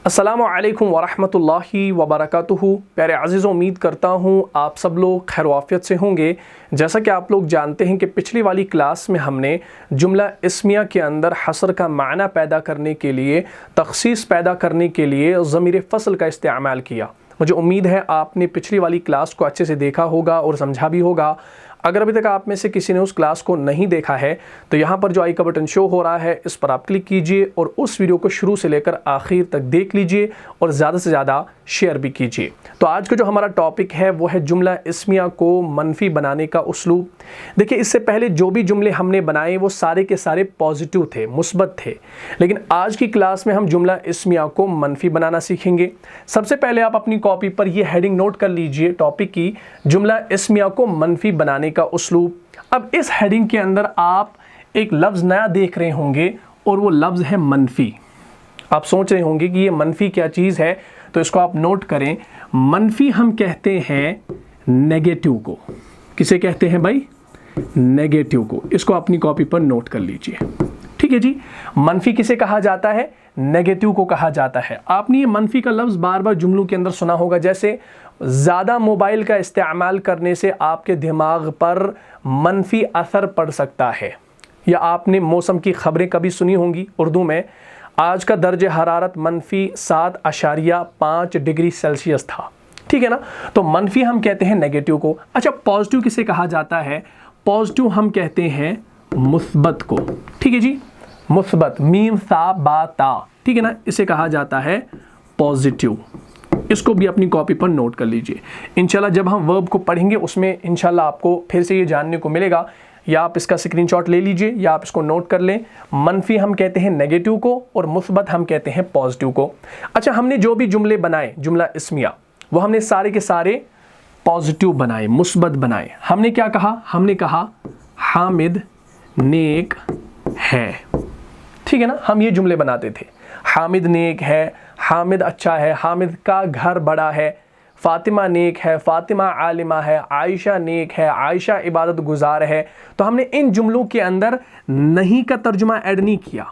अस्सलामु अलैकुम वरहमतुल्लाहि वबरकातुहू। प्यारे अज़ीज़, उम्मीद करता हूँ आप सब लोग खैर वाफ़ियत से होंगे। जैसा कि आप लोग जानते हैं कि पिछली वाली क्लास में हमने जुमला इस्मिया के अंदर हसर का माना पैदा करने के लिए, तख़सीस पैदा करने के लिए ज़मीर फ़स्ल का इस्तेमाल किया। मुझे उम्मीद है आपने पिछली वाली क्लास को अच्छे से देखा होगा और समझा भी होगा। अगर अभी तक आप में से किसी ने उस क्लास को नहीं देखा है तो यहाँ पर जो आई का बटन शो हो रहा है इस पर आप क्लिक कीजिए और उस वीडियो को शुरू से लेकर आखिर तक देख लीजिए और ज़्यादा से ज़्यादा शेयर भी कीजिए। तो आज का जो हमारा टॉपिक है वो है जुमला इस्मिया को मनफी बनाने का उसलूब। देखिए, इससे पहले जो भी जुमले हमने बनाए वो सारे के सारे पॉजिटिव थे, मुस्बत थे, लेकिन आज की क्लास में हम जुमला इस्मिया को मनफी बनाना सीखेंगे। सबसे पहले आप अपनी कॉपी पर ये हेडिंग नोट कर लीजिए टॉपिक की, जुमला इस्मिया को मनफी बनाने का उसलूब। अब इस हेडिंग के अंदर आप एक लफ्ज़ नया देख रहे होंगे और वो लफ्ज़ है मनफी। आप सोच रहे होंगे कि ये मनफी क्या चीज़ है, तो इसको आप नोट करें। मनफी हम कहते हैं नेगेटिव को। किसे कहते हैं भाई? नेगेटिव को। इसको अपनी कॉपी पर नोट कर लीजिए। ठीक है जी, मनफी किसे कहा जाता है? नेगेटिव को कहा जाता है। आपने ये मनफी का लफ्ज़ बार बार जुमलों के अंदर सुना होगा, जैसे ज़्यादा मोबाइल का इस्तेमाल करने से आपके दिमाग पर मनफी असर पड़ सकता है। या आपने मौसम की खबरें कभी सुनी होंगी उर्दू में, आज का दर्ज हरारत -7.5 डिग्री सेल्सियस था। ठीक है ना? तो मनफी हम कहते हैं नेगेटिव को। अच्छा, पॉजिटिव किसे कहा जाता है? पॉजिटिव हम कहते हैं मुस्बत को। ठीक है जी, मुस्बत, मीम सा बा ता, ठीक है ना, इसे कहा जाता है पॉजिटिव। इसको भी अपनी कॉपी पर नोट कर लीजिए। इंशाल्लाह जब हम वर्ब को पढ़ेंगे उसमें इंशाल्लाह आपको फिर से ये जानने को मिलेगा, या आप इसका स्क्रीनशॉट ले लीजिए या आप इसको नोट कर लें। मनफी हम कहते हैं नेगेटिव को और मुस्बत हम कहते हैं पॉजिटिव को। अच्छा, हमने जो भी जुमले बनाए जुमला इस्मिया, वो हमने सारे के सारे पॉजिटिव बनाए, मुस्बत बनाए। हमने क्या कहा? हमने कहा हामिद नेक है। ठीक है ना, हम ये जुमले बनाते थे। हामिद नेक है, हामिद अच्छा है, हामिद का घर बड़ा है, फातिमा नेक है, फातिमा आलिमा है, आयशा नेक है, आयशा इबादत गुजार है। तो हमने इन जुमलों के अंदर नहीं का तर्जुमा ऐड नहीं किया,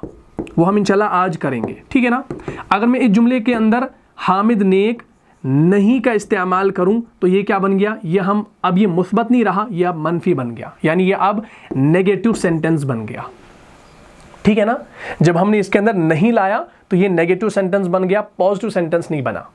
वो हम इंशाल्लाह आज करेंगे। ठीक है ना? अगर मैं इस जुमले के अंदर हामिद नेक नहीं का इस्तेमाल करूं तो ये क्या बन गया? ये हम अब ये मुस्बत नहीं रहा, ये अब मनफी बन गया, यानी ये अब नेगेटिव सेंटेंस बन गया। ठीक है ना? जब हमने इसके अंदर नहीं लाया तो ये नेगेटिव सेंटेंस बन गया, पॉजिटिव सेंटेंस नहीं बना।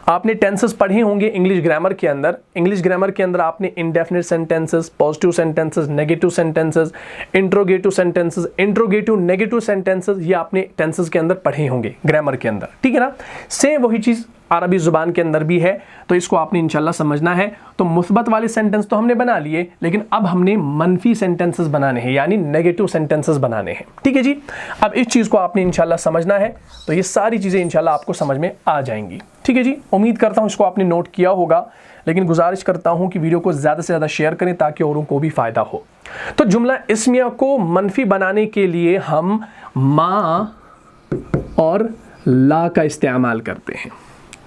आपने टेंसेस पढ़े होंगे इंग्लिश ग्रामर के अंदर। इंग्लिश ग्रामर के अंदर आपने indefinite sentences, positive sentences, negative sentences, interrogative sentences, interrogative negative sentences, ये आपने टेंसेस के अंदर पढ़े होंगे ग्रामर के अंदर। ठीक है ना? सेम वही चीज़ अरबी ज़ुबान के अंदर भी है, तो इसको आपने इंशाल्लाह समझना है। तो मुस्बत वाले सेंटेंस तो हमने बना लिए, लेकिन अब हमने मनफी सेंटेंसेस बनाने हैं, यानी नेगेटिव सेंटेंसेस बनाने हैं। ठीक है जी, अब इस चीज़ को आपने इंशाल्लाह समझना है, तो ये सारी चीज़ें इंशाल्लाह आपको समझ में आ जाएंगी। ठीक है जी, उम्मीद करता हूँ इसको आपने नोट किया होगा, लेकिन गुजारिश करता हूँ कि वीडियो को ज़्यादा से ज़्यादा शेयर करें ताकि औरों को भी फ़ायदा हो। तो जुमला इस्मिया को मनफी बनाने के लिए हम मा और ला का इस्तेमाल करते हैं।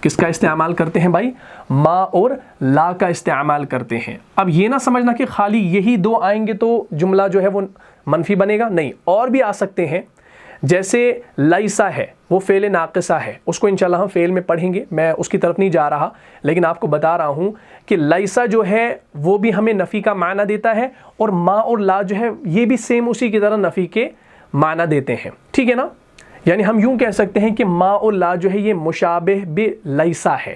किसका इस्तेमाल करते हैं भाई? मा और ला का इस्तेमाल करते हैं। अब ये ना समझना कि खाली यही दो आएंगे तो जुमला जो है वो मनफी बनेगा, नहीं, और भी आ सकते हैं। जैसे लैसा है, वो फ़ेल नाक़िसा है, उसको इंशाल्लाह हम फ़ेल में पढ़ेंगे, मैं उसकी तरफ नहीं जा रहा, लेकिन आपको बता रहा हूँ कि लैसा जो है वो भी हमें नफ़ी का माना देता है, और मा और ला जो है ये भी सेम उसी की तरह नफ़ी के माना देते हैं। ठीक है ना? यानी हम यूं कह सकते हैं कि मा और ला जो है ये मुशाबिह बि लैसा है।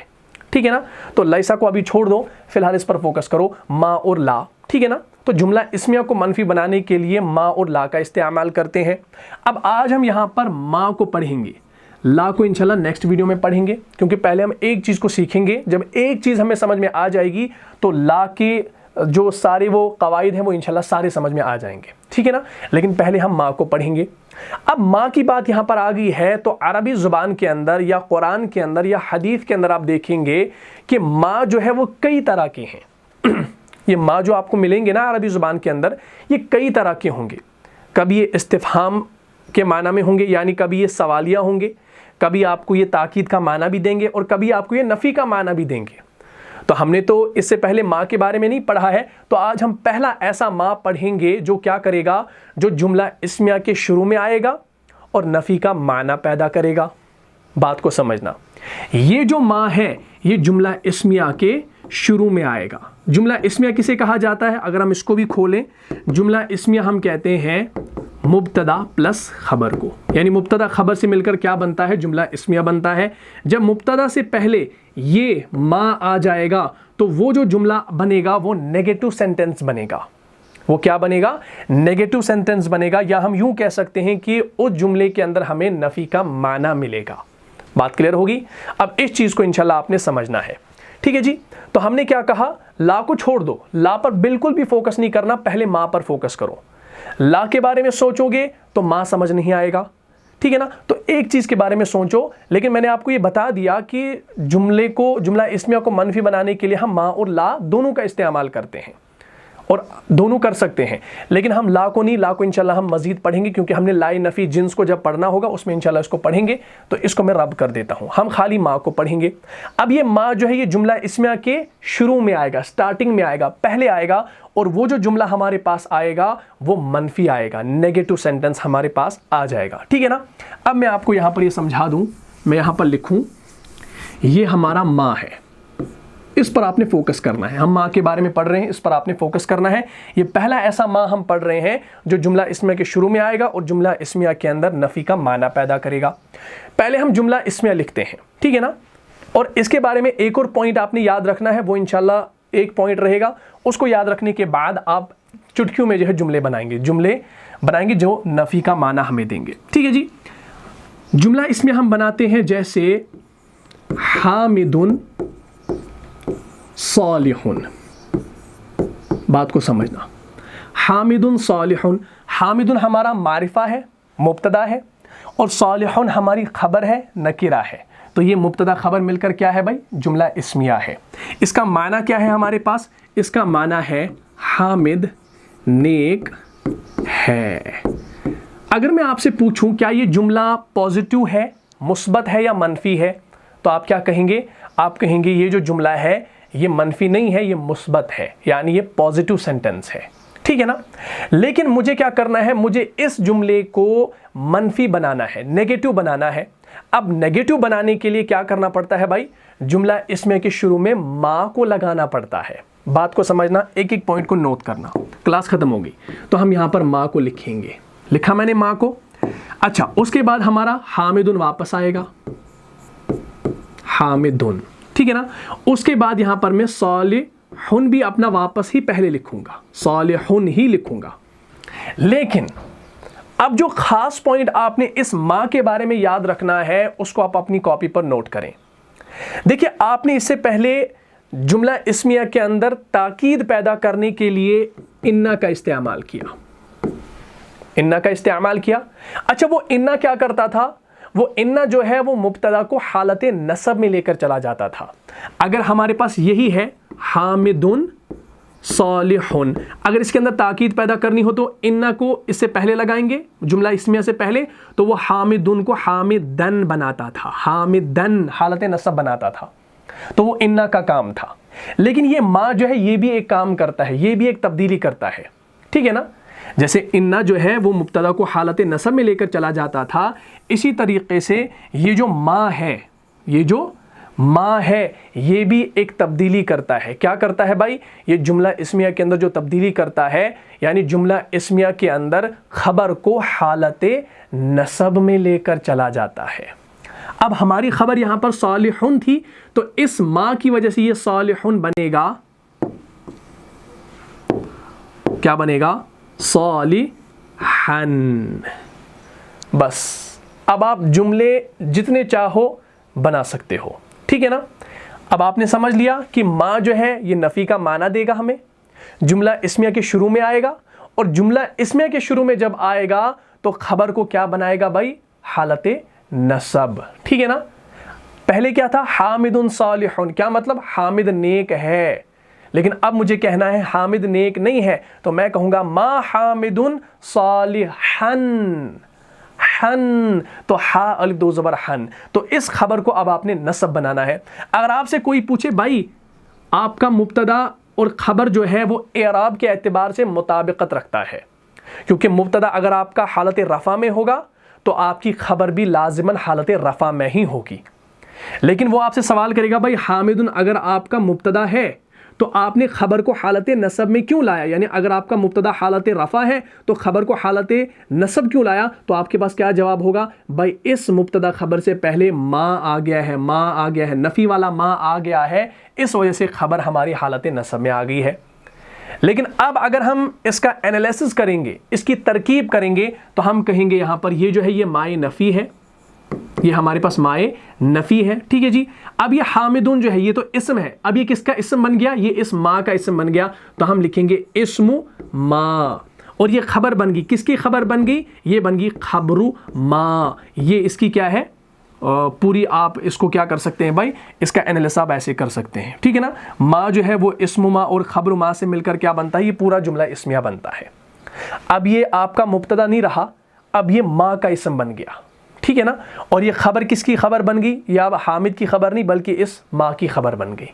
ठीक है ना? तो लैसा को अभी छोड़ दो, फिलहाल इस पर फोकस करो, मा और ला। ठीक है ना? तो जुमला इस्मिया को मनफी बनाने के लिए मा और ला का इस्तेमाल करते हैं। अब आज हम यहाँ पर मा को पढ़ेंगे, ला को इंशाल्लाह नेक्स्ट वीडियो में पढ़ेंगे, क्योंकि पहले हम एक चीज़ को सीखेंगे। जब एक चीज़ हमें समझ में आ जाएगी तो ला के जो सारे वो कवायद हैं वो इंशाल्लाह सारे समझ में आ जाएंगे। ठीक है ना? लेकिन पहले हम माँ को पढ़ेंगे। अब माँ की बात यहाँ पर आ गई है तो अरबी ज़ुबान के अंदर या कुरान के अंदर या हदीस के अंदर आप देखेंगे कि माँ जो है वो कई तरह के हैं। ये माँ जो आपको मिलेंगे ना अरबी ज़ुबान के अंदर, ये कई तरह के होंगे। कभी ये इस्तिफ़हाम के माना में होंगे, यानी कभी ये सवालिया होंगे, कभी आपको ये ताकीद का माना भी देंगे, और कभी आपको ये नफ़ी का माना भी देंगे। तो हमने तो इससे पहले माँ के बारे में नहीं पढ़ा है, तो आज हम पहला ऐसा माँ पढ़ेंगे जो क्या करेगा, जो जुमला इस्मिया के शुरू में आएगा और नफ़ी का माना पैदा करेगा। बात को समझना, ये जो मा है ये जुमला इस्मिया के शुरू में आएगा। जुमला इस्मिया किसे कहा जाता है? अगर हम इसको भी खोलें, जुमला इस्मिया हम कहते हैं मुब्तदा प्लस खबर को, यानी मुब्तदा खबर से मिलकर क्या बनता है? जुमला इस्मिया बनता है। जब मुब्तदा से पहले ये मा आ जाएगा तो वो जो जुमला बनेगा वो नेगेटिव सेंटेंस बनेगा। वो क्या बनेगा? नेगेटिव सेंटेंस बनेगा, या हम यूं कह सकते हैं कि उस जुमले के अंदर हमें नफी का माना मिलेगा। बात क्लियर होगी? अब इस चीज को इंशाल्लाह आपने समझना है, ठीक है जी। तो हमने क्या कहा? ला को छोड़ दो, ला पर बिल्कुल भी फोकस नहीं करना, पहले मां पर फोकस करो। ला के बारे में सोचोगे तो मां समझ नहीं आएगा, ठीक है ना। तो एक चीज के बारे में सोचो, लेकिन मैंने आपको ये बता दिया कि जुमला इस्मिया को मनफी बनाने के लिए हम मां और ला दोनों का इस्तेमाल करते हैं, और दोनों कर सकते हैं, लेकिन हम ला को नहीं, ला को इंशाल्लाह हम मजीद पढ़ेंगे, क्योंकि हमने लाई नफ़ी जिन्स को जब पढ़ना होगा उसमें इंशाल्लाह इसको पढ़ेंगे। तो इसको मैं रब कर देता हूँ, हम खाली माँ को पढ़ेंगे। अब ये माँ जो है ये जुमला इस्मिया के शुरू में आएगा, स्टार्टिंग में आएगा, पहले आएगा, और वो जो जुमला हमारे पास आएगा वो मनफी आएगा, नेगेटिव सेंटेंस हमारे पास आ जाएगा, ठीक है ना। अब मैं आपको यहाँ पर ये समझा दूँ, मैं यहाँ पर लिखूँ, ये हमारा माँ है, इस पर आपने फोकस करना है। हम माँ के बारे में पढ़ रहे हैं, इस पर आपने फोकस करना है। ये पहला ऐसा माँ हम पढ़ रहे हैं जो जुमला इस्मिया के शुरू में आएगा और जुमला इस्मिया के अंदर नफ़ी का माना पैदा करेगा। पहले हम जुमला इस्मिया लिखते हैं, ठीक है ना। और इसके बारे में एक और पॉइंट आपने याद रखना है, वो इंशाल्लाह एक पॉइंट रहेगा। उसको याद रखने के बाद आप चुटकियों में जो है जुमले बनाएंगे जो नफ़ी का माना हमें देंगे, ठीक है जी। जुमला इस्मिया हम बनाते हैं जैसे हामिदुन सालिहुन। बात को समझना, हामिदुन सालिहुन, हामिदुन हमारा मारिफा है, मुब्तदा है, और सालिहुन हमारी खबर है, नकीरा है। तो ये मुब्तदा खबर मिलकर क्या है भाई? जुमला इस्मिया है। इसका माना क्या है हमारे पास? इसका माना है हामिद नेक है। अगर मैं आपसे पूछूं क्या ये जुमला पॉजिटिव है, मुस्बत है या मनफी है, तो आप क्या कहेंगे? आप कहेंगे ये जो जुमला है ये मनफी नहीं है, ये मुस्बत है, यानी ये पॉजिटिव सेंटेंस है, ठीक है ना। लेकिन मुझे क्या करना है? मुझे इस जुमले को मनफी बनाना है, नेगेटिव बनाना है। अब नेगेटिव बनाने के लिए क्या करना पड़ता है भाई? जुमला इस्मिया के शुरू में माँ को लगाना पड़ता है। बात को समझना, एक एक पॉइंट को नोट करना। क्लास खत्म होगी तो हम यहाँ पर माँ को लिखेंगे, लिखा मैंने माँ को। अच्छा, उसके बाद हमारा हामिदुन वापस आएगा, हामिदुन, ठीक है ना। उसके बाद यहां पर मैं सालिहुन भी अपना वापस ही पहले लिखूंगा, सालिहुन ही लिखूंगा। लेकिन अब जो खास पॉइंट आपने इस मां के बारे में याद रखना है उसको आप अपनी कॉपी पर नोट करें। देखिए, आपने इससे पहले जुमला इस्मिया के अंदर ताकीद पैदा करने के लिए इन्ना का इस्तेमाल किया, इन्ना का इस्तेमाल किया। अच्छा, वो इन्ना क्या करता था? वो इन्ना जो है वो मुब्तदा को हालत नसब में लेकर चला जाता था। अगर हमारे पास यही है हामिदुन सालिहुन, अगर इसके अंदर ताकीद पैदा करनी हो तो इन्ना को इससे पहले लगाएंगे, जुमला इस्मिया से पहले, तो वो हामिदुन को हामिदन बनाता था, हामिदन हालत नसब बनाता था। तो वो इन्ना का काम था। लेकिन ये माँ जो है ये भी एक काम करता है, ये भी एक तब्दीली करता है, ठीक है ना। जैसे इन्ना जो है वो मुब्तदा को हालत नसब में लेकर चला जाता था, इसी तरीके से ये जो माँ है, ये जो माँ है ये भी एक तब्दीली करता है। क्या करता है भाई? ये जुमला इस्मिया के अंदर जो तब्दीली करता है, यानी जुमला इस्मिया के अंदर खबर को हालत नसब में लेकर चला जाता है। अब हमारी खबर यहाँ पर सालिहुन थी, तो इस माँ की वजह से ये सालिहुन बनेगा, क्या बनेगा? सालिहन। बस, अब आप जुमले जितने चाहो बना सकते हो, ठीक है ना। अब आपने समझ लिया कि माँ जो है ये नफ़ी का माना देगा हमें, जुमला इस्मिया के शुरू में आएगा, और जुमला इस्मिया के शुरू में जब आएगा तो खबर को क्या बनाएगा भाई? हालत नसब, ठीक है ना। पहले क्या था? हामिदुन सालिहुन, क्या मतलब? हामिद नेक है। लेकिन अब मुझे कहना है हामिद नेक नहीं है, तो मैं कहूंगा मा हामिदुन सालिहन, हन, तो हा अलिफ दो ज़बर हन। तो इस खबर को अब आपने नसब बनाना है। अगर आपसे कोई पूछे भाई आपका मुब्तदा और खबर जो है वो एराब के एतबार से मुताबिकत रखता है, क्योंकि मुब्तदा अगर आपका हालत रफ़ा में होगा تو آپ کی خبر بھی لازماً حالت رفع میں ہی ہوگی. لیکن وہ آپ سے سوال کرے گا بھائی حامد اگر آپ کا مبتدا ہے تو آپ نے خبر کو حالت نصب میں کیوں لایا؟ یعنی اگر آپ کا مبتدا حالت رفع ہے تو خبر کو حالت نصب کیوں لایا؟ تو آپ کے پاس کیا جواب ہوگا؟ بھائی اس مبتدا خبر سے پہلے ما آ گیا ہے، ما آ گیا ہے، نفی والا ما آ گیا ہے، اس وجہ سے خبر ہماری حالت نصب میں آ گئی ہے. لیکن اب اگر ہم اس کا انالیسس کریں گے، اس کی ترکیب کریں گے، تو ہم کہیں گے یہاں پر یہ جو ہے یہ مائے نفی ہے، یہ ہمارے پاس مائے نفی ہے. ٹھیک ہے جی. اب یہ حامدون جو ہے یہ تو اسم ہے، اب یہ کس کا اسم بن گیا؟ یہ اس ما کا اسم بن گیا، تو ہم لکھیں گے اسم ما. اور یہ خبر بن گئی، کس کی خبر بن گئی؟ یہ بن گئی خبر ما. یہ اس کی کیا ہے پوری، آپ اس کو کیا کر سکتے ہیں بھائی، اس کا انالیسس آپ ایسے کر سکتے ہیں. ٹھیک ہے نا. ما جو ہے وہ اسم ما اور خبر ما سے مل کر کیا بنتا ہے؟ یہ پورا جملہ اسمیہ بنتا ہے. اب یہ آپ کا مبتدا نہیں رہا، اب یہ ما کا اسم بن گیا. ٹھیک ہے نا. اور یہ خبر کس کی خبر بن گئی؟ یا اب حامد کی خبر نہیں بلکہ اس ما کی خبر بن گئی.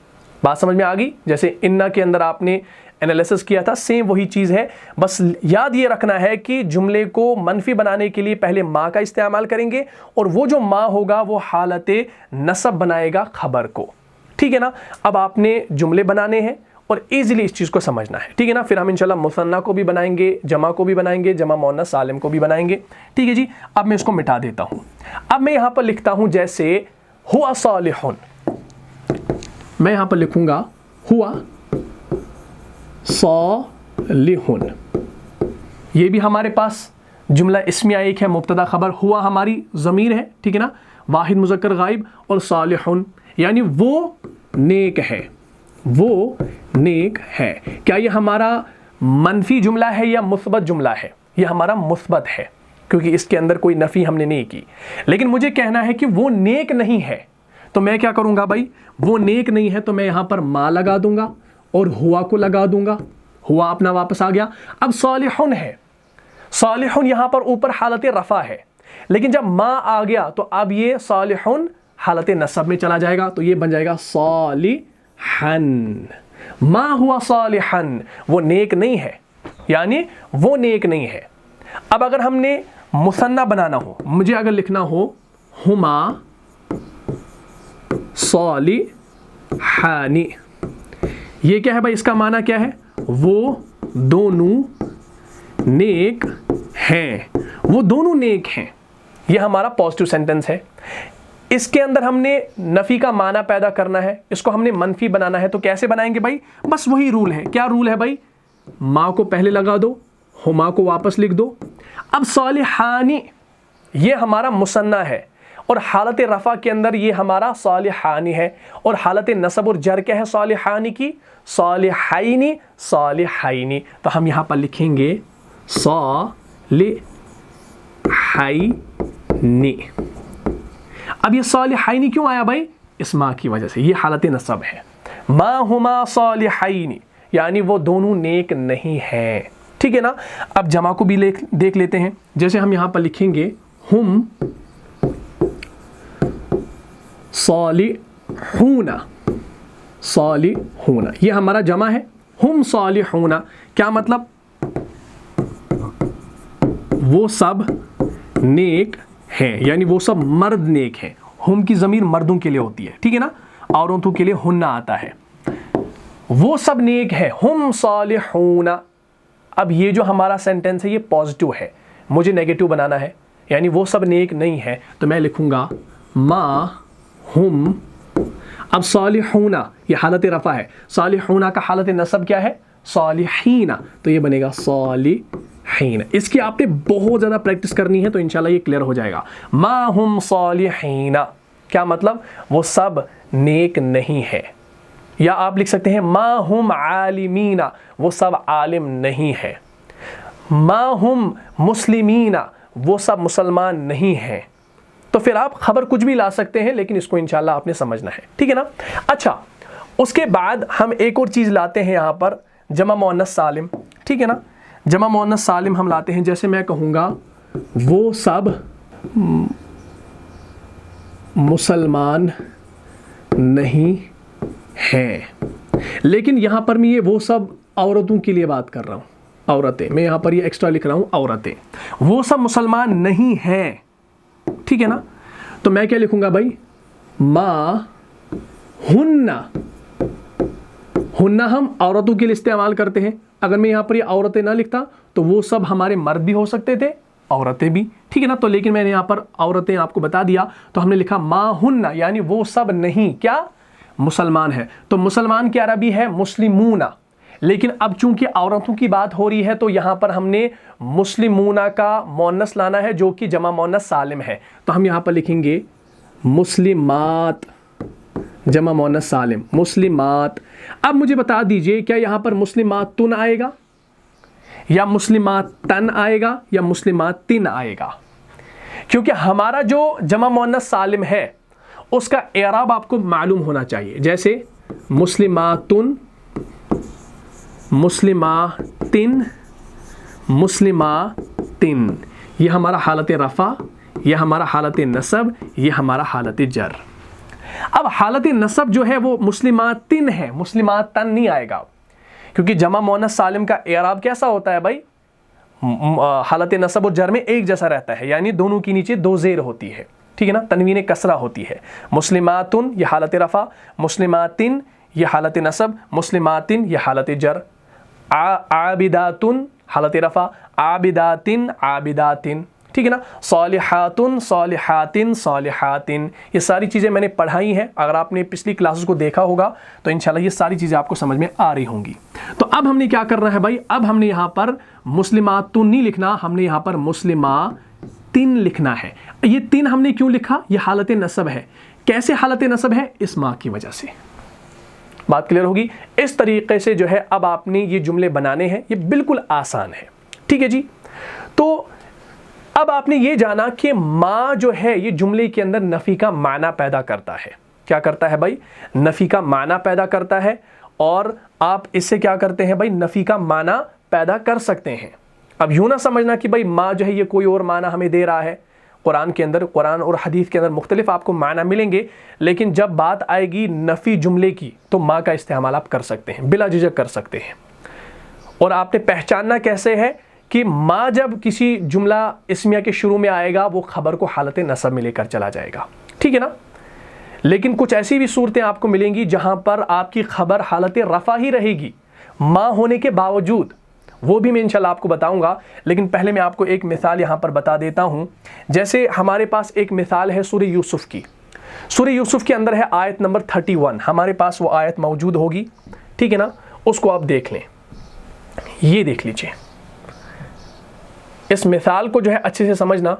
بات سمجھ میں آ گئی؟ جیسے انا کے اندر آپ نے انالیسس کیا تھا، سیم وہی چیز ہے. بس یاد یہ رکھنا ہے کہ جملے کو منفی بنانے کے لیے پہلے ما کا استعمال کریں گے، اور وہ جو ما ہوگا وہ حالت نصب بنائے گا خبر کو. ٹھیک ہے نا. اب آپ نے جملے بنانے ہیں اور ایزیلی اس چیز کو سمجھنا ہے. ٹھیک ہے نا. پھر ہم انشاءاللہ مثنیٰ کو بھی بنائیں گے، جمع کو بھی بنائیں گے، جمع مؤنث سالم کو بھی بنائیں گے. ٹھیک ہے جی. اب میں اس کو مٹا دیتا ہوں. اب میں یہاں پر لکھتا ہوں جیسے ہوا صالح، میں یہاں پر لکھوں گا ہوا صالح. یہ بھی ہمارے پاس جملہ اسمیہ ایک ہے، مبتدا خبر. ہوا ہماری ضمیر ہے، ٹھیک ہے نا، واحد مذکر غائب، اور صالح یعنی وہ نیک ہے، وہ نیک ہے. کیا یہ ہمارا منفی جملہ ہے یا مثبت جملہ ہے؟ یہ ہمارا مثبت ہے، کیونکہ اس کے اندر کوئی نفی ہم نے نہیں کی. لیکن مجھے کہنا ہے کہ وہ نیک نہیں ہے، تو میں کیا کروں گا بھائی؟ وہ نیک نہیں ہے تو میں یہاں پر ما لگا دوں گا اور ہوا کو لگا دوں گا. ہوا اپنا واپس آ گیا. اب صالحun ہے، صالحun یہاں پر اوپر حالت رفع ہے، لیکن جب ما آ گیا تو اب یہ صالحun حالت نصب میں چلا جائے گا، تو یہ بن جائے گا صالحن. ما ہوا صالحن، وہ نیک نہیں ہے، یعنی وہ نیک نہیں ہے. اب اگر ہم نے مثنیٰ بنانا ہو، مجھے اگر لکھنا ہو ہما صالحان، یہ کیا ہے بھائی؟ اس کا معنی کیا ہے؟ وہ دونوں نیک ہیں، وہ دونوں نیک ہیں. یہ ہمارا پازیٹیو سینٹنس ہے. اس کے اندر ہم نے نفی کا معنی پیدا کرنا ہے، اس کو ہم نے منفی بنانا ہے. تو کیسے بنائیں گے بھائی؟ بس وہی رول ہے. کیا رول ہے بھائی؟ ما کو پہلے لگا دو، ہما کو واپس لکھ دو. اب صالحانی یہ ہمارا مثنیٰ ہے، اور حالت رفع کے اندر یہ ہمارا صالحانی ہے، اور حالت نصب اور جر کیا ہے صالحانی کی؟ صالحینی، صالحینی. تو ہم یہاں پر لکھیں گے صالحینی. اب یہ صالحینی کیوں آیا بھائی؟ اس ما کی وجہ سے. یہ حالت نصب ہے. ما ہما صالحینی یعنی وہ دونوں نیک نہیں ہیں. ٹھیک ہے نا. اب جمع کو بھی دیکھ لیتے ہیں. جیسے ہم یہاں پر لکھیں گے ہم صالحون، صالحون یہ ہمارا جمع ہے. ہم صالحون کیا مطلب؟ وہ سب نیک ہیں، یعنی وہ سب مرد نیک ہیں. ہم کی ضمیر مردوں کے لیے ہوتی ہے، ٹھیک ہے نا، عورتوں کے لیے ہن آتا ہے. وہ سب نیک ہیں، ہم صالحون. اب یہ جو ہمارا سینٹنس ہے یہ پازیٹیو ہے، مجھے نیگیٹو بنانا ہے، یعنی وہ سب نیک نہیں ہے. تو میں لکھوں گا ما ہم. اب صالحون یہ حالت رفع ہے، صالحون کا حالت نصب کیا ہے؟ صالحین. تو یہ بنے گا صالحین. اس کی آپ نے بہت زیادہ پریکٹس کرنی ہے تو انشاءاللہ یہ کلیئر ہو جائے گا. ما ہم صالحین کیا مطلب؟ وہ سب نیک نہیں ہے. یا آپ لکھ سکتے ہیں ما ہم عالمین، وہ سب عالم نہیں ہے. ما ہم مسلمین، وہ سب مسلمان نہیں ہیں. تو پھر آپ خبر کچھ بھی لا سکتے ہیں، لیکن اس کو انشاءاللہ آپ نے سمجھنا ہے. ٹھیک ہے نا. اچھا اس کے بعد ہم ایک اور چیز لاتے ہیں یہاں پر، جمع مؤنث سالم. ٹھیک ہے نا. جمع مؤنث سالم ہم لاتے ہیں. جیسے میں کہوں گا وہ سب مسلمان نہیں ہیں، لیکن یہاں پر میں یہ وہ سب عورتوں کے لیے بات کر رہا ہوں. عورتیں، میں یہاں پر یہ ایکسٹرا لکھ رہا ہوں عورتیں. وہ سب مسلمان نہیں ہیں، ठीक है ना। तो मैं क्या लिखूंगा भाई, मा हुन्ना। हुन्ना हम औरतों के लिए इस्तेमाल करते हैं। अगर मैं यहाँ पर ये औरतें ना लिखता तो वो सब हमारे मर्द भी हो सकते थे, औरतें भी, ठीक है ना। तो लेकिन मैंने यहाँ पर औरतें आपको बता दिया, तो हमने लिखा मा हुन्ना, यानी वो सब नहीं क्या, मुसलमान है। तो मुसलमान की अरबी है मुस्लिमूना, लेकिन अब चूंकि औरतों की बात हो रही है तो यहाँ पर हमने मुस्लिमूना का मोनस लाना है जो कि जमा मोनस सालिम है। तो हम यहाँ पर लिखेंगे मुस्लिमात, जमा मोनस सालिम, मुस्लिमात। अब मुझे बता दीजिए क्या यहाँ पर मुस्लिमातुन आएगा या मुस्लिमातन आएगा या मुस्लिमातिन आएगा? क्योंकि हमारा जो जमा मोनस सालिम है उसका एराब आपको मालूम होना चाहिए। जैसे मुस्लिमातुन, मुस्लिमातिन, मुस्लिमातिन, ये हमारा हालत रफ़ा, ये हमारा हालत नसब, ये हमारा हालत जर। अब हालत नसब जो है वो मुस्लिमातिन है, मुस्लिमातन नहीं आएगा, क्योंकि जमा मोनस सालिम का एराब कैसा होता है भाई, हालत नसब और जर में एक जैसा रहता है, यानी दोनों के नीचे दो ज़ेर होती है, ठीक है ना, तनवीन कसरा होती है। मुस्लिमातुन ये हालत रफ़ा, मुस्लिमातिन ये हालत नसब, मुस्लिमातिन ये हालत जर। आबिदातुन हालत रफ़ा, आबिदातिन आबिदातिन, ठीक है ना। सालिहातुन सालिहातिन सालिहातिन, ये सारी चीज़ें मैंने पढ़ाई हैं। अगर आपने पिछली क्लासेस को देखा होगा तो इंशाल्लाह ये सारी चीज़ें आपको समझ में आ रही होंगी। तो अब हमने क्या करना है भाई, अब हमने यहाँ पर मुस्लिमातुन नहीं लिखना, हमने यहाँ पर मुस्लिमातिन लिखना है। ये तीन हमने क्यों लिखा, ये हालत नसब है। कैसे हालत नसब है, इस माँ की वजह से। बात क्लियर होगी। इस तरीके से जो है अब आपने ये जुमले बनाने हैं, ये बिल्कुल आसान है, ठीक है जी। तो अब आपने ये जाना कि माँ जो है ये जुमले के अंदर नफ़ी का माना पैदा करता है। क्या करता है भाई, नफ़ी का माना पैदा करता है, और आप इससे क्या करते हैं भाई, नफ़ी का माना पैदा कर सकते हैं। अब यूँ ना समझना कि भाई माँ जो है ये कोई और माना हमें दे रहा है। कुरान के अंदर, कुरान और हदीस के अंदर मुख्तलिफ आपको माना मिलेंगे, लेकिन जब बात आएगी नफ़ी जुमले की तो माँ का इस्तेमाल आप कर सकते हैं, बिला झिझक कर सकते हैं। और आपने पहचानना कैसे है कि माँ जब किसी जुमला इस्मिया के शुरू में आएगा वो खबर को हालत नसब में लेकर चला जाएगा, ठीक है ना। लेकिन कुछ ऐसी भी सूरतें आपको मिलेंगी जहाँ पर आपकी खबर हालत रफ़ा ही रहेगी माँ होने के बावजूद, वो भी मैं इंशाल्लाह आपको बताऊंगा। लेकिन पहले मैं आपको एक मिसाल यहाँ पर बता देता हूँ। जैसे हमारे पास एक मिसाल है सूरह यूसुफ की। सूरह यूसुफ के अंदर है आयत नंबर 31, हमारे पास वो आयत मौजूद होगी, ठीक है ना। उसको आप देख लें, ये देख लीजिए। इस मिसाल को जो है अच्छे से समझना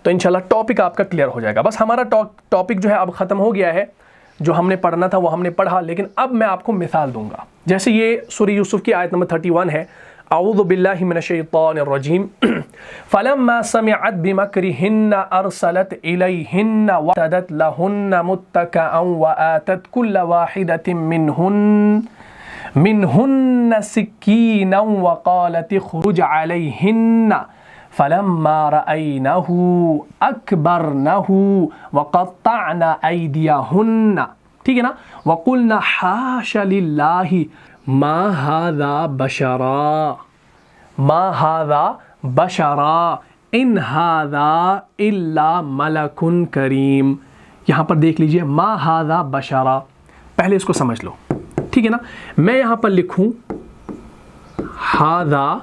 तो इंशाल्लाह टॉपिक आपका क्लियर हो जाएगा। बस हमारा टॉपिक जो है अब ख़त्म हो गया है, जो हमने पढ़ना था वो हमने पढ़ा, लेकिन अब मैं आपको मिसाल दूंगा। जैसे ये सूरह यूसुफ की आयत नंबर 31 है, अऊज़ु बिल्लाहि मिनश्शैतानिर रजीम, फलम्मा समिअत बिमक्रिहिन्ना अर्सलत इलैहिन्ना वतदत लहुन्ना मुत्तकअन व आतत कुल्ल वाहिदतिन मिनहुन्ना सिक्कीनन व क़ालत इख़रुज अलैहिन्ना फलम्मा रअयनहु अकबरनहु व क़त्तअना ऐदियहुन्ना, ठीक है ना, व क़ुल्ना हाशा लिल्लाहि मा हाज़ा बशरा, मा हाज़ा बशरा इन हाज़ा इल्ला मलकुन करीम। यहाँ पर देख लीजिए, मा हाज़ा बशरा, पहले इसको समझ लो, ठीक है ना। मैं यहाँ पर लिखूँ हाज़ा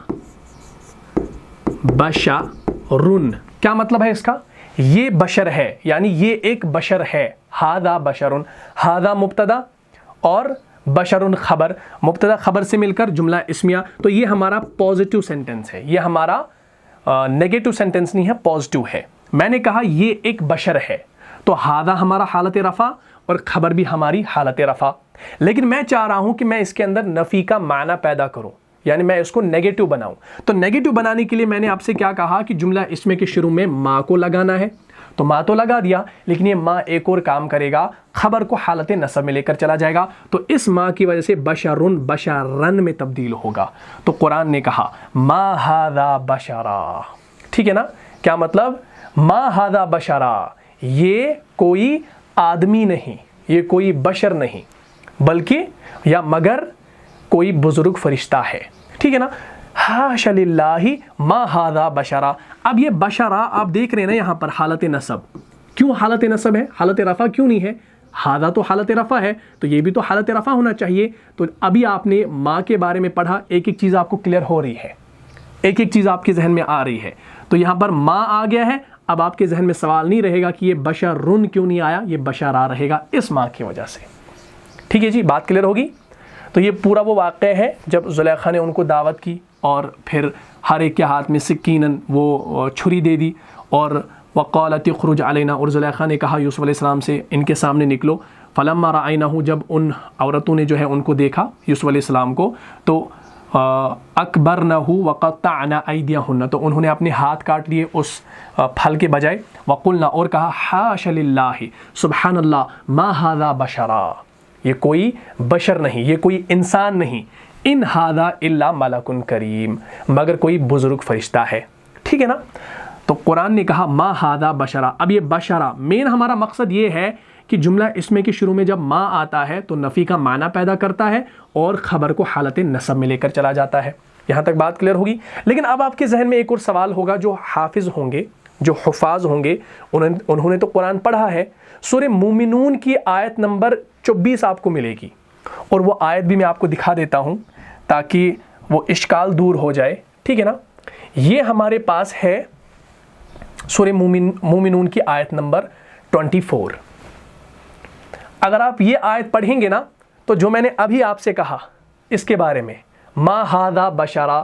बशरुन, क्या मतलब है इसका, ये बशर है, यानी ये एक बशर है। हाज़ा बशरुन, हाज़ा मुब्तदा और बशरुन खबर, मुब्तदा खबर से मिलकर जुमला इस्मिया। तो ये हमारा पॉजिटिव सेंटेंस है, ये हमारा नेगेटिव सेंटेंस नहीं है, पॉजिटिव है। मैंने कहा ये एक बशर है, तो हादा हमारा हालत रफ़ा और खबर भी हमारी हालत रफ़ा। लेकिन मैं चाह रहा हूं कि मैं इसके अंदर नफ़ी का माना पैदा करूं, यानी मैं इसको नेगेटिव बनाऊं। तो नेगेटिव बनाने के लिए मैंने आपसे क्या कहा कि जुमला इसमें के शुरू में माँ को लगाना है, तो माँ तो लगा दिया, लेकिन ये माँ एक और काम करेगा, खबर को हालत नसब में लेकर चला जाएगा। तो इस माँ की वजह से बशरुन बशरन में तब्दील होगा। तो कुरान ने कहा मा हादा बशरा, ठीक है ना। क्या मतलब, मा हादा बशरा, ये कोई आदमी नहीं, ये कोई बशर नहीं, बल्कि या मगर कोई बुजुर्ग फरिश्ता है, ठीक है ना। हाश लिल्लाहि मा हादा बशरा। अब ये बशरा आप देख रहे हैं ना यहाँ पर हालत नसब, क्यों हालत नसब है, हालत रफ़ा क्यों नहीं है? हादा तो हालत रफ़ा है, तो ये भी तो हालत रफ़ा होना चाहिए। तो अभी आपने माँ के बारे में पढ़ा, एक एक चीज़ आपको क्लियर हो रही है, एक एक चीज़ आपके जहन में आ रही है। तो यहाँ पर माँ आ गया है, अब आपके जहन में सवाल नहीं रहेगा कि ये बशरुन क्यों नहीं आया, ये बशरा रहेगा इस माँ की वजह से। ठीक है जी, बात क्लियर होगी। तो ये पूरा वो वाक़या है जब ज़ुलेखा ने उनको दावत की और फिर हर एक के हाथ में सिक्कीनन वो छुरी दे दी और वक़ालत ख़ुरुज अलैना, और ज़ुलेखा ने कहा यूसुफ़ अलैहिस्सलाम से इनके सामने निकलो। फ़लम्मा रअयनहु, जब उन औरतों ने जो है उनको देखा यूसुफ़ अलैहिस्सलाम को, तो अकबरनहु वक़त्तअना अयदियहुन्ना, तो उन्होंने अपने हाथ काट लिए उस फल के बजाय। वक़ुलना, और कहा हाश लिल्लाहि सुब्हानल्लाह मा हादा बशरा, ये कोई बशर नहीं, ये कोई इंसान नहीं, इन हादा इल्ला मलकुन करीम, मगर कोई बुज़ुर्ग फरिश्ता है। ठीक है ना। तो कुरान ने कहा मा हादा बशरा। अब ये बशरा मेन हमारा मकसद ये है कि जुमला इसमें के शुरू में जब मा आता है तो नफ़ी का माना पैदा करता है और ख़बर को हालत नसब में लेकर चला जाता है। यहाँ तक बात क्लियर होगी। लेकिन अब आपके जहन में एक और सवाल होगा, जो हाफिज़ होंगे, जो हुफ़ाज़ होंगे, उन्होंने तो कुरान पढ़ा है। सूरह मोमिनून की आयत नंबर 24 आपको मिलेगी, और वो आयत भी मैं आपको दिखा देता हूँ ताकि वो इश्काल दूर हो जाए। ठीक है ना। ये हमारे पास है सूरह मोमिनून की आयत नंबर 24। अगर आप ये आयत पढ़ेंगे ना, तो जो मैंने अभी आपसे कहा इसके बारे में मा हादा बशरा,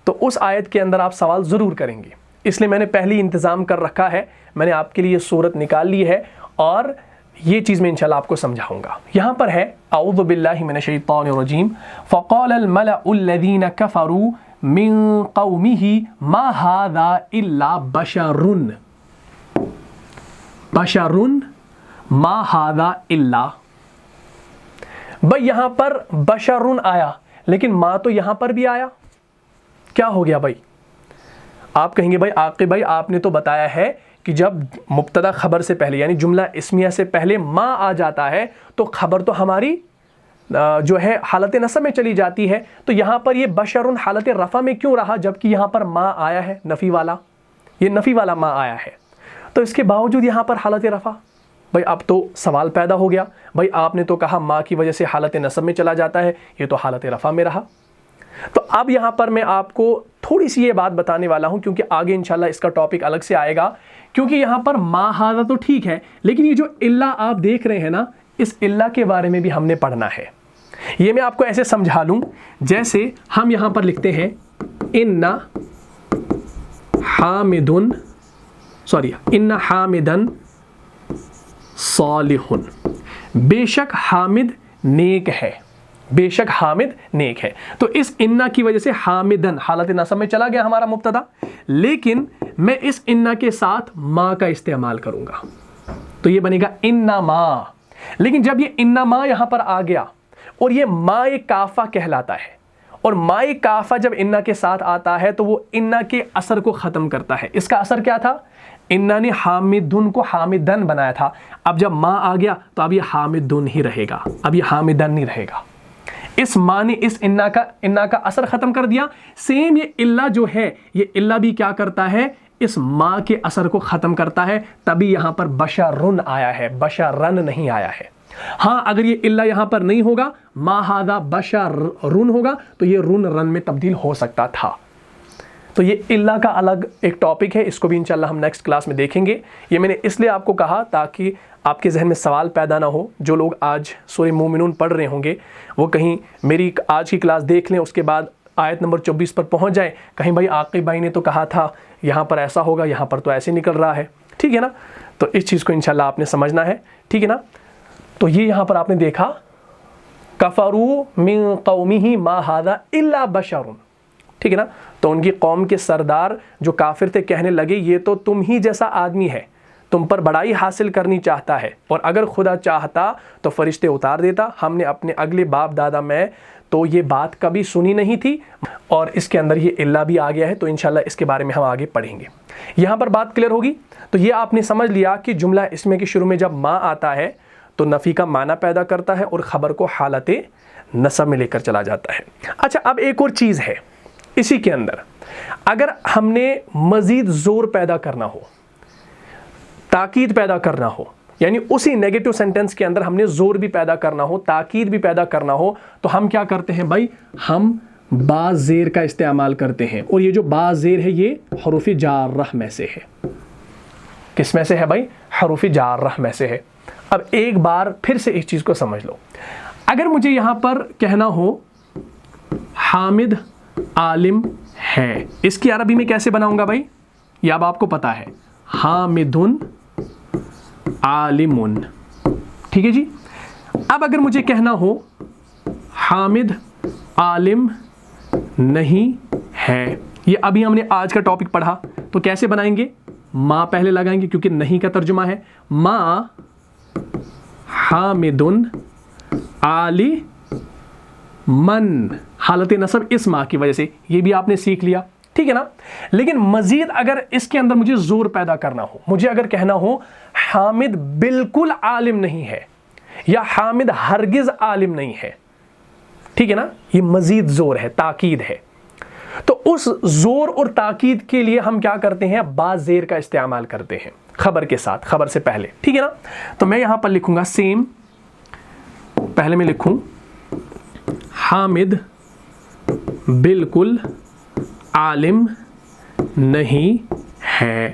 तो उस आयत के अंदर आप सवाल ज़रूर करेंगे। इसलिए मैंने पहले इंतज़ाम कर रखा है, मैंने आपके लिए सूरत निकाल ली है और ये चीज़ मैं इंशाल्लाह आपको समझाऊंगा। यहाँ पर है अऊज़ु बिल्लाहि मिनश शैतानिर रजीम, फ़क़ालल मलअुल्लज़ीना कफ़रू मिन क़ौमिही मा हादा इल्ला बशरुन, बशरुन मा हादा इल्ला। भाई यहाँ पर बशरुन आया, लेकिन माँ तो यहाँ पर भी आया, क्या हो गया भाई? आप कहेंगे भाई आक़िब भाई आपने तो बताया है कि जब मुब्तदा खबर से पहले यानी जुमला इस्मिया से पहले माँ आ जाता है तो खबर तो हमारी जो है हालत नसब में चली जाती है, तो यहाँ पर ये बशरुन हालत रफ़ा में क्यों रहा जबकि यहाँ पर माँ आया है नफ़ी वाला, ये नफ़ी वाला माँ आया है, तो इसके बावजूद यहाँ पर हालत रफ़ा। भाई अब तो सवाल पैदा हो गया, भाई आपने तो कहा माँ की वजह से हालत नसब में चला जाता है, ये तो हालत रफ़ा में रहा। तो अब यहाँ पर मैं आपको थोड़ी सी ये बात बताने वाला हूँ, क्योंकि आगे इंशाल्लाह इसका टॉपिक अलग से आएगा। क्योंकि यहाँ पर मा हादा तो ठीक है, लेकिन ये जो इल्ला आप देख रहे हैं ना, इस इल्ला के बारे में भी हमने पढ़ना है। ये मैं आपको ऐसे समझा लूँ, जैसे हम यहाँ पर लिखते हैं इन्ना हामिदन सालिहुन, बेशक हामिद नेक है, बेशक हामिद नेक है। तो इस इन्ना की वजह से हामिदन हालत नसब में चला गया हमारा मुब्तदा, लेकिन मैं इस इन्ना के साथ माँ का इस्तेमाल करूंगा तो ये बनेगा इन्ना माँ। लेकिन जब ये इन्ना माँ यहाँ पर आ गया और ये माँ एक काफ़ा कहलाता है, और माँ एक काफ़ा जब इन्ना के साथ आता है तो वो इन्ना के असर को ख़त्म करता है। इसका असर क्या था? इन्ना ने हामिदुन को हामिदन बनाया था, अब जब माँ आ गया तो अब ये हामिदुन ही रहेगा, अब ये हामिदन नहीं रहेगा। इस माँ ने इस इन्ना का असर ख़त्म कर दिया। सेम ये इल्ला जो है, ये इल्ला भी क्या करता है? इस माँ के असर को ख़त्म करता है, तभी यहाँ पर बशरुन आया है, बशरन नहीं आया है। हाँ, अगर ये इल्ला यहाँ पर नहीं होगा, मा हादा बशरुन होगा, तो ये रुन रन में तब्दील हो सकता था। तो ये इल्ला का अलग एक टॉपिक है, इसको भी इंशाल्लाह हम नेक्स्ट क्लास में देखेंगे। ये मैंने इसलिए आपको कहा ताकि आपके जहन में सवाल पैदा ना हो। जो लोग आज सूरह मोमिनून पढ़ रहे होंगे वो कहीं मेरी आज की क्लास देख लें, उसके बाद आयत नंबर 24 पर पहुंच जाए, कहीं भाई आक़िब भाई ने तो कहा था यहाँ पर ऐसा होगा, यहाँ पर तो ऐसे निकल रहा है। ठीक है ना। तो इस चीज़ को इंशाल्लाह आपने समझना है। ठीक है ना। तो ये यहाँ पर आपने देखा कफरू मिन कौमिही मा हादा इल्ला बशरुन। ठीक है ना। तो उनकी कौम के सरदार जो काफिर थे कहने लगे ये तो तुम ही जैसा आदमी है, तुम पर बड़ाई हासिल करनी चाहता है, और अगर खुदा चाहता तो फरिश्ते उतार देता। हमने अपने अगले बाप दादा में तो ये बात कभी सुनी नहीं थी, और इसके अंदर ये इल्ला भी आ गया है। तो इंशाल्लाह इसके बारे में हम आगे पढ़ेंगे। यहाँ पर बात क्लियर होगी। तो ये आपने समझ लिया कि जुमला इसमें के शुरू में जब माँ आता है तो नफ़ी का माना पैदा करता है और ख़बर को हालत नसब में लेकर चला जाता है। अच्छा, अब एक और चीज़ है, اسی کے اندر اگر ہم نے مزید زور پیدا کرنا ہو، تاکید پیدا کرنا ہو، یعنی اسی نیگیٹو سینٹنس کے اندر ہم نے زور بھی پیدا کرنا ہو، تاکید بھی پیدا کرنا ہو، تو ہم کیا کرتے ہیں بھائی؟ ہم با زیر کا استعمال کرتے ہیں، اور یہ جو با زیر ہے یہ حروف جارہ میں سے ہے۔ کس میں سے ہے بھائی؟ حروف جارہ میں سے ہے۔ اب ایک بار پھر سے اس چیز کو سمجھ لو، اگر مجھے یہاں پر کہنا ہو حامد عالم ہے، اس کی عربی میں کیسے بناؤں گا بھائی؟ یہ اب آپ کو پتا ہے، حامدن عالمن، ٹھیک ہے جی۔ اب اگر مجھے کہنا ہو حامد عالم نہیں ہے، یہ ابھی ہم نے آج کا ٹاپک پڑھا، تو کیسے بنائیں گے؟ ما پہلے لگائیں گے کیونکہ نہیں کا ترجمہ ہے، ما حامدن علی من، حالت نصب اس ما کی وجہ سے، یہ بھی آپ نے سیکھ لیا، ٹھیک ہے نا۔ لیکن مزید اگر اس کے اندر مجھے زور پیدا کرنا ہو، مجھے اگر کہنا ہو حامد بالکل عالم نہیں ہے یا حامد ہرگز عالم نہیں ہے، ٹھیک ہے نا، یہ مزید زور ہے، تاکید ہے، تو اس زور اور تاکید کے لیے ہم کیا کرتے ہیں؟ با زیر کا استعمال کرتے ہیں خبر کے ساتھ، خبر سے پہلے، ٹھیک ہے نا۔ تو میں یہاں پر لکھوں گا سیم، پہلے میں لکھوں حامد بالکل عالم نہیں ہے۔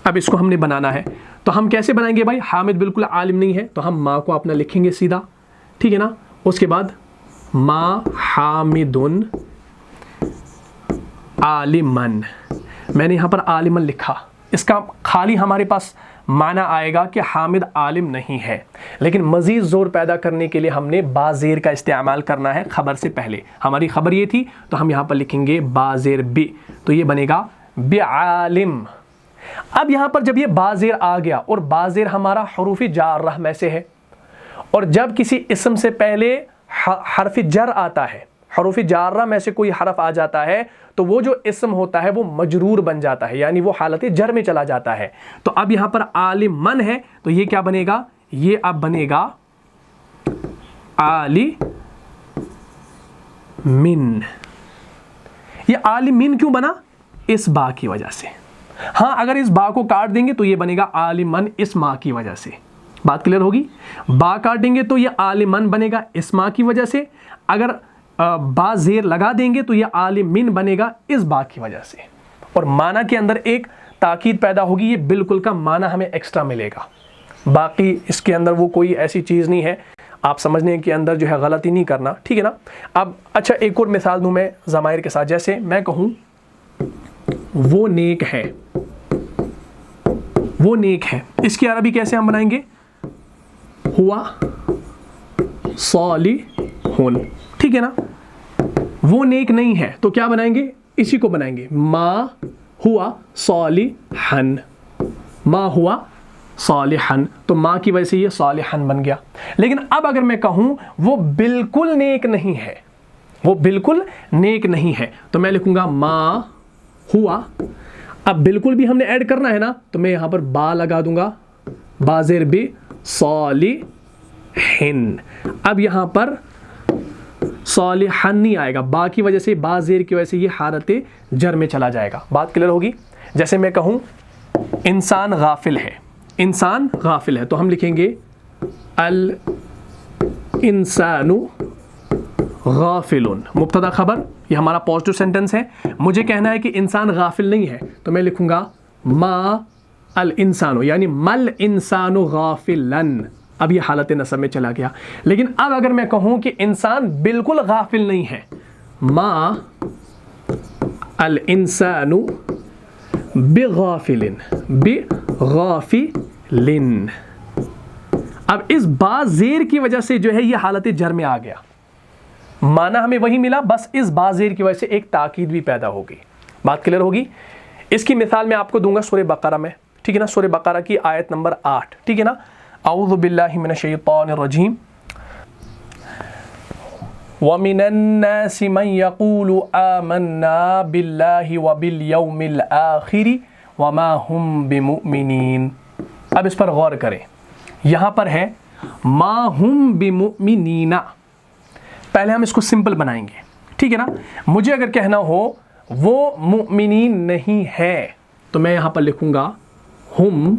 اب اس کو ہم نے بنانا ہے، تو ہم کیسے بنائیں گے بھائی؟ حامد بالکل عالم نہیں ہے تو ہم ما کو اپنا لکھیں گے سیدھا، ٹھیک ہے نا۔ اس کے بعد ما حامدن عالمن، میں نے یہاں پر عالمن لکھا، اس کا خالی ہمارے پاس معنی آئے گا کہ حامد عالم نہیں ہے، لیکن مزید زور پیدا کرنے کے لیے ہم نے با زیر کا استعمال کرنا ہے خبر سے پہلے۔ ہماری خبر یہ تھی تو ہم یہاں پر لکھیں گے با زیر بی، تو یہ بنے گا بعالم۔ اب یہاں پر جب یہ با زیر آ گیا، اور با زیر ہمارا حروف جارہ میں سے ہے، اور جب کسی اسم سے پہلے حرف جر آتا ہے، حروف جارہ میں سے کوئی حرف آ جاتا ہے، تو وہ جو اسم ہوتا ہے وہ مجرور بن جاتا ہے، یعنی وہ حالت جر میں چلا جاتا ہے۔ تو اب یہاں پر عالمن ہے تو یہ کیا بنے گا؟ یہ اب بنے گا عالمن۔ یہ عالمین کیوں بنا؟ اس با کی وجہ سے۔ ہاں اگر اس با کو کاٹ دیں گے تو یہ بنے گا عالمن اس ما کی وجہ سے۔ بات کلیئر ہوگی؟ با کاٹیں گے تو یہ عالمن بنے گا اس ما کی وجہ سے، اگر با زیر لگا دیں گے تو یہ عالمین بنے گا اس با کی وجہ سے، اور معنی کے اندر ایک تاکید پیدا ہوگی، یہ بالکل کا معنی ہمیں ایکسٹرا ملے گا۔ باقی اس کے اندر وہ کوئی ایسی چیز نہیں ہے، آپ سمجھنے کے اندر جو ہے غلطی نہیں کرنا، ٹھیک ہے نا۔ اب اچھا ایک اور مثال دوں میں ضمائر کے ساتھ، جیسے میں کہوں وہ نیک ہے، وہ نیک ہے، اس کی عربی کیسے ہم بنائیں گے؟ ہوا صالحون، ٹھیک ہے نا۔ وہ نیک نہیں ہے تو کیا بنائیں گے؟ اسی کو بنائیں گے ما ہوا صالحن، ما ہوا صالحن، تو ما کی وجہ سے یہ صالحن بن گیا۔ لیکن اب اگر میں کہوں وہ بالکل نیک نہیں ہے، وہ بالکل نیک نہیں ہے، تو میں لکھوں گا ما ہوا، اب بالکل بھی ہم نے ایڈ کرنا ہے نا، تو میں یہاں پر با لگا دوں گا، با زیر بی صالحن۔ اب یہاں پر صالحن نہیں آئے گا، با کی وجہ سے، با زیر کی وجہ سے یہ حالت جر میں چلا جائے گا۔ بات کلیئر ہوگی؟ جیسے میں کہوں انسان غافل ہے، انسان غافل ہے، تو ہم لکھیں گے الانسان غافل، مبتدا خبر، یہ ہمارا پازیٹو سینٹنس ہے۔ مجھے کہنا ہے کہ انسان غافل نہیں ہے تو میں لکھوں گا ما الانسان، یعنی مل انسان غافلن، اب یہ حالت نصب میں چلا گیا۔ لیکن اب اگر میں کہوں کہ انسان بالکل غافل نہیں ہے، ما الانسان بغافل، بغافل، اب اس با زیر کی وجہ سے جو ہے یہ حالت جر میں آ گیا، معنی ہمیں وہی ملا، بس اس با زیر کی وجہ سے ایک تاکید بھی پیدا ہوگی۔ بات کلیئر ہوگی؟ اس کی مثال میں آپ کو دوں گا سورہ بقرہ میں، ٹھیک ہے نا، سورہ بقرہ کی آیت نمبر 8، ٹھیک ہے نا۔ اعوذ باللہ من الشیطان الرجیم وَمِنَ النَّاسِ مَن يَقُولُ آمَنَّا بِاللَّهِ وَبِالْيَوْمِ الْآخِرِ وَمَا هُمْ بِمُؤْمِنِينَ۔ اب اس پر غور کریں، یہاں پر ہے ما ہم بمؤمنین، پہلے ہم اس کو سمپل بنائیں گے، ٹھیک ہے نا. مجھے اگر کہنا ہو وہ مؤمنین نہیں ہے تو میں یہاں پر لکھوں گا ہم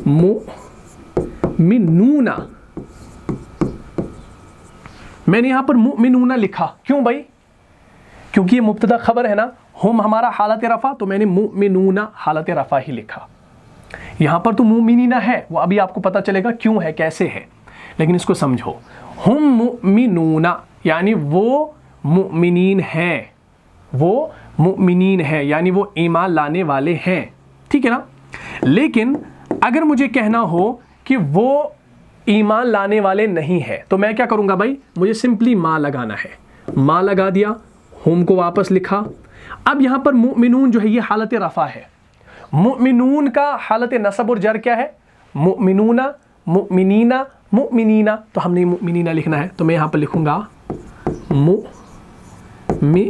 مؤمنون. میں نے یہاں پر مؤمنون لکھا, کیوں بھائی؟ کیونکہ یہ مبتدا خبر ہے نا, ہم ہمارا حالت رفع, تو میں نے مؤمنون حالت رفع ہی لکھا. یہاں پر تو مؤمنین ہے, وہ ابھی آپ کو پتا چلے گا کیوں ہے, کیسے ہے, لیکن اس کو سمجھو. ہم مؤمنون یعنی وہ مؤمنین ہیں, وہ مؤمنین ہیں یعنی وہ ایمان لانے والے ہیں, ٹھیک ہے نا. لیکن اگر مجھے کہنا ہو کہ وہ ایمان لانے والے نہیں ہے تو میں کیا کروں گا بھائی؟ مجھے سمپلی ما لگانا ہے, ما لگا دیا, ہم کو واپس لکھا. اب یہاں پر مؤمنون جو ہے یہ حالت رفع ہے. مؤمنون کا حالت نصب اور جر کیا ہے؟ مؤمنون, مؤمنین, مؤمنین. تو ہم نے مؤمنین لکھنا ہے, تو میں یہاں پر لکھوں گا مؤمنین.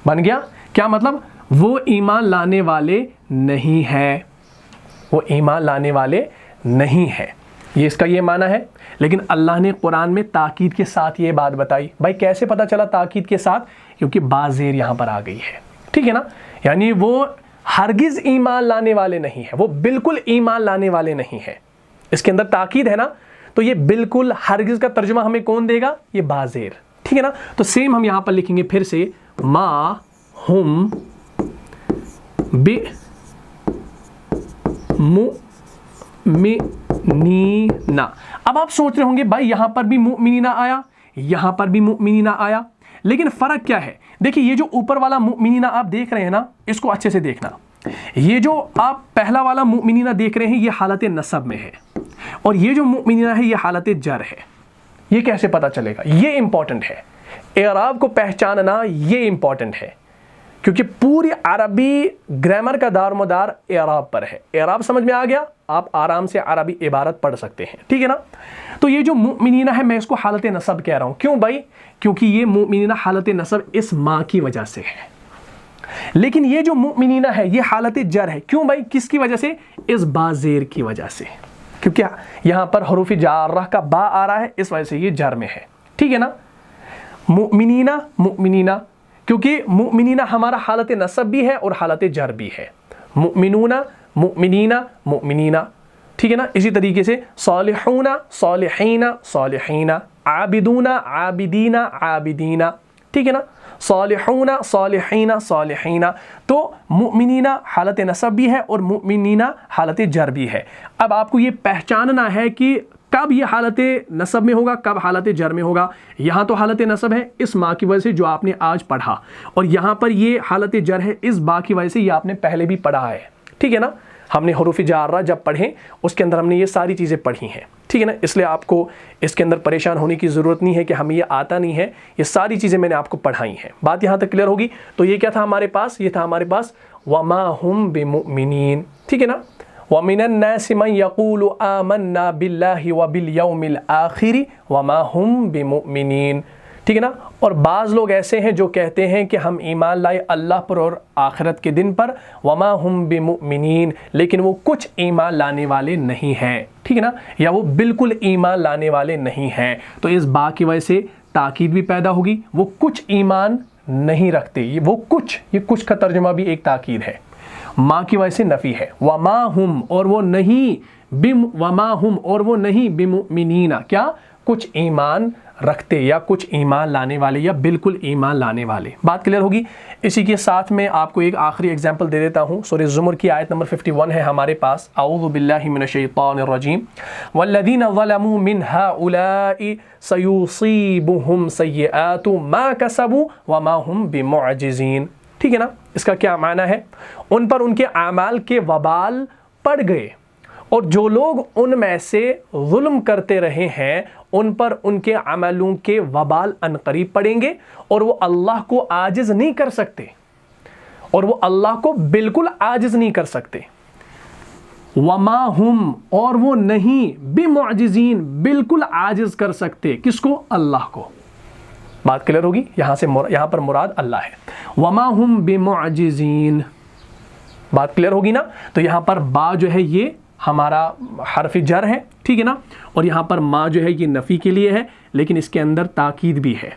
بن گیا. کیا مطلب؟ وہ ایمان لانے والے نہیں ہے, وہ ایمان لانے والے نہیں ہے. یہ اس کا یہ معنی ہے. لیکن اللہ نے قرآن میں تاکید کے ساتھ یہ بات بتائی. بھائی کیسے پتہ چلا تاکید کے ساتھ؟ کیونکہ بازیر یہاں پر آ گئی ہے, ٹھیک ہے نا. یعنی وہ ہرگز ایمان لانے والے نہیں ہے, وہ بالکل ایمان لانے والے نہیں ہے. اس کے اندر تاکید ہے نا, تو یہ بالکل ہرگز کا ترجمہ ہمیں کون دے گا؟ یہ بازیر, ٹھیک ہے نا. تو سیم ہم یہاں پر لکھیں گے پھر سے, ما ہم مؤمنین. اب آپ سوچ رہے ہوں گے بھائی یہاں پر بھی مؤمنین آیا, یہاں پر بھی مؤمنین آیا, لیکن فرق کیا ہے؟ دیکھیں یہ جو اوپر والا مؤمنین آپ دیکھ رہے ہیں نا, اس کو اچھے سے دیکھنا. یہ جو آپ پہلا والا مؤمنین دیکھ رہے ہیں یہ حالت نصب میں ہے, اور یہ جو مؤمنین ہے یہ حالت جر ہے. یہ کیسے پتا چلے گا؟ یہ امپورٹنٹ ہے. اعراب کو پہچاننا یہ امپورٹنٹ ہے, کیونکہ پوری عربی گرامر کا دار مدار اعراب پر ہے. اعراب سمجھ میں آ گیا, آپ آرام سے عربی عبارت پڑھ سکتے ہیں, ٹھیک ہے نا. تو یہ جو مؤمنین ہے میں اس کو حالت نصب کہہ رہا ہوں. کیوں بھائی؟ کیونکہ یہ مؤمنین حالت نصب اس ما کی وجہ سے ہے. لیکن یہ جو مؤمنین ہے یہ حالت جر ہے. کیوں بھائی؟ کس کی وجہ سے؟ اس با زیر کی وجہ سے, کیونکہ یہاں پر حروف جارہ کا با آ رہا ہے, اس وجہ سے یہ جر میں ہے, ٹھیک ہے نا. مؤمنین, مؤمنین, کیونکہ مؤمنین ہمارا حالت نصب بھی ہے اور حالت جر بھی ہے. مؤمنون, مؤمنین, مؤمنین, ٹھیک ہے نا. اسی طریقے سے صالحون, صالحین, صالحین, عابدون, عابدین, عابدین, ٹھیک ہے نا. صالحون, صالحین, صالحین. تو مؤمنین حالت نصب بھی ہے اور مؤمنین حالت جر بھی ہے. اب آپ کو یہ پہچاننا ہے کہ کب یہ حالت نصب میں ہوگا, کب حالت جر میں ہوگا. یہاں تو حالت نصب ہے اس ما کی وجہ سے جو آپ نے آج پڑھا, اور یہاں پر یہ حالت جر ہے اس با کی وجہ سے, یہ آپ نے پہلے بھی پڑھا ہے, ٹھیک ہے نا. ہم نے حروف جارہ جب پڑھیں اس کے اندر ہم نے یہ ساری چیزیں پڑھی ہیں, ٹھیک ہے نا. اس لیے آپ کو اس کے اندر پریشان ہونے کی ضرورت نہیں ہے کہ ہمیں یہ آتا نہیں ہے, یہ ساری چیزیں میں نے آپ کو پڑھائی ہیں. بات یہاں تک کلیئر ہوگی. تو یہ کیا تھا ہمارے پاس؟ یہ تھا ہمارے پاس وما ہم بمؤمنین, ٹھیک ہے نا. وَمِنَ النَّاسِ مَن يَقُولُ آمَنَّا بِاللَّهِ وَبِالْيَوْمِ الْآخِرِ وَمَا هُمْ بِمُؤْمِنِينَ, ٹھیک ہے نا. اور بعض لوگ ایسے ہیں جو کہتے ہیں کہ ہم ایمان لائے اللہ پر اور آخرت کے دن پر, وَمَا هُمْ بِمُؤْمِنِينَ, لیکن وہ کچھ ایمان لانے والے نہیں ہیں, ٹھیک ہے نا, یا وہ بالکل ایمان لانے والے نہیں ہیں. تو اس با کی وجہ سے تاکید بھی پیدا ہوگی. وہ کچھ ایمان نہیں رکھتے, وہ کچھ, یہ کچھ کا ترجمہ بھی ایک تاکید ہے. ماں کی وجہ سے نفی ہے. وما ہم, اور وہ نہیں, وما ہم, اور وہ نہیں, بمؤمنین, کیا کچھ ایمان رکھتے یا کچھ ایمان لانے والے یا بالکل ایمان لانے والے. بات کلیئر ہوگی. اسی کے ساتھ میں آپ کو ایک آخری ایگزامپل دے دیتا ہوں. سورہ زمر کی آیت نمبر 51 ہے ہمارے پاس. اعوذ باللہ من الشیطان الرجیم. والذین ظلموا من هؤلاء سیصیبہم سیئات ما کسبوا وما ہم بمعجزین, ٹھیک ہے نا. اس کا کیا معنی ہے؟ ان پر ان کے اعمال کے وبال پڑ گئے, اور جو لوگ ان میں سے ظلم کرتے رہے ہیں ان پر ان کے عملوں کے وبال عنقریب پڑیں گے, اور وہ اللہ کو عاجز نہیں کر سکتے, اور وہ اللہ کو بالکل عاجز نہیں کر سکتے. وما ہم, اور وہ نہیں, بمعجزین, بالکل عاجز کر سکتے. کس کو؟ اللہ کو. بات کلیئر ہوگی. یہاں پر مراد اللہ ہے. وما ہم بمعجزین, بات کلیئر ہوگی نا. تو یہاں پر با جو ہے یہ ہمارا حرف جر ہے، ٹھیک ہے نا، اور یہاں پر ما جو ہے یہ نفی کے لیے ہے لیکن اس کے اندر تاکید بھی ہے۔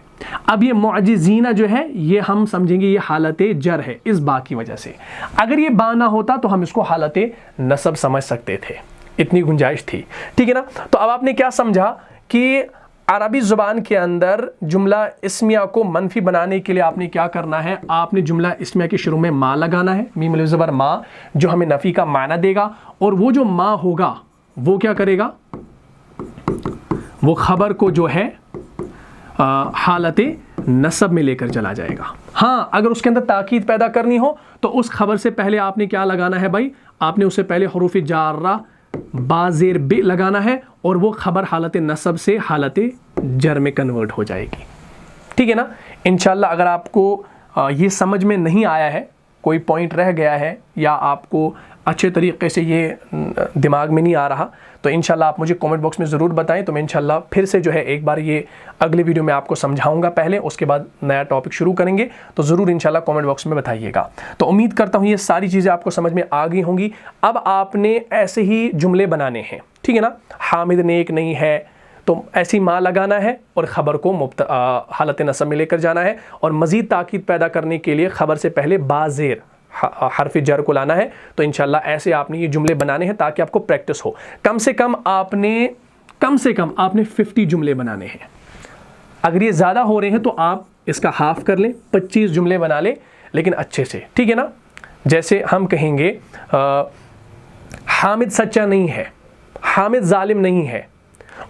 اب یہ معجزین جو ہے یہ ہم سمجھیں گے یہ حالت جر ہے اس با کی وجہ سے، اگر یہ با نہ ہوتا تو ہم اس کو حالت نصب سمجھ سکتے تھے، اتنی گنجائش تھی، ٹھیک ہے نا۔ تو اب آپ نے کیا سمجھا کہ عربی زبان کے اندر جملہ اسمیہ کو منفی بنانے کے لیے آپ نے کیا کرنا ہے، آپ نے جملہ اسمیہ کے شروع میں ما لگانا ہے، میم الف زبر ما، جو ہمیں نفی کا معنی دے گا، اور وہ جو ما ہوگا وہ کیا کرے گا، وہ خبر کو جو ہے حالت نصب میں لے کر چلا جائے گا۔ ہاں اگر اس کے اندر تاکید پیدا کرنی ہو تو اس خبر سے پہلے آپ نے کیا لگانا ہے بھائی، آپ نے اس سے پہلے حروف جارہ با زیر بے لگانا ہے، اور وہ خبر حالت نصب سے حالت جر میں کنورٹ ہو جائے گی، ٹھیک ہے نا۔ انشاءاللہ اگر آپ کو یہ سمجھ میں نہیں آیا ہے، کوئی پوائنٹ رہ گیا ہے، یا آپ کو اچھے طریقے سے یہ دماغ میں نہیں آ رہا، تو انشاءاللہ آپ مجھے کامنٹ باکس میں ضرور بتائیں، تو میں انشاءاللہ پھر سے جو ہے ایک بار یہ اگلے ویڈیو میں آپ کو سمجھاؤں گا پہلے، اس کے بعد نیا ٹاپک شروع کریں گے، تو ضرور انشاءاللہ کامنٹ باکس میں بتائیے گا۔ تو امید کرتا ہوں یہ ساری چیزیں آپ کو سمجھ میں آ گئی ہوں گی۔ اب آپ نے ایسے ہی جملے بنانے ہیں، ٹھیک ہے نا۔ حامد نیک نہیں ہے تو ایسی ما لگانا ہے اور خبر کو حالت نصب میں لے کر جانا ہے، اور مزید تاکید پیدا کرنے کے لیے خبر سے پہلے با زیر حرف جر کو لانا ہے۔ تو انشاءاللہ ایسے آپ نے یہ جملے بنانے ہیں تاکہ آپ کو پریکٹس ہو۔ کم سے کم آپ نے 50 جملے بنانے ہیں۔ اگر یہ زیادہ ہو رہے ہیں تو آپ اس کا ہاف کر لیں، 25 جملے بنا لیں، لیکن اچھے سے، ٹھیک ہے نا۔ جیسے ہم کہیں گے حامد سچا نہیں ہے، حامد ظالم نہیں ہے،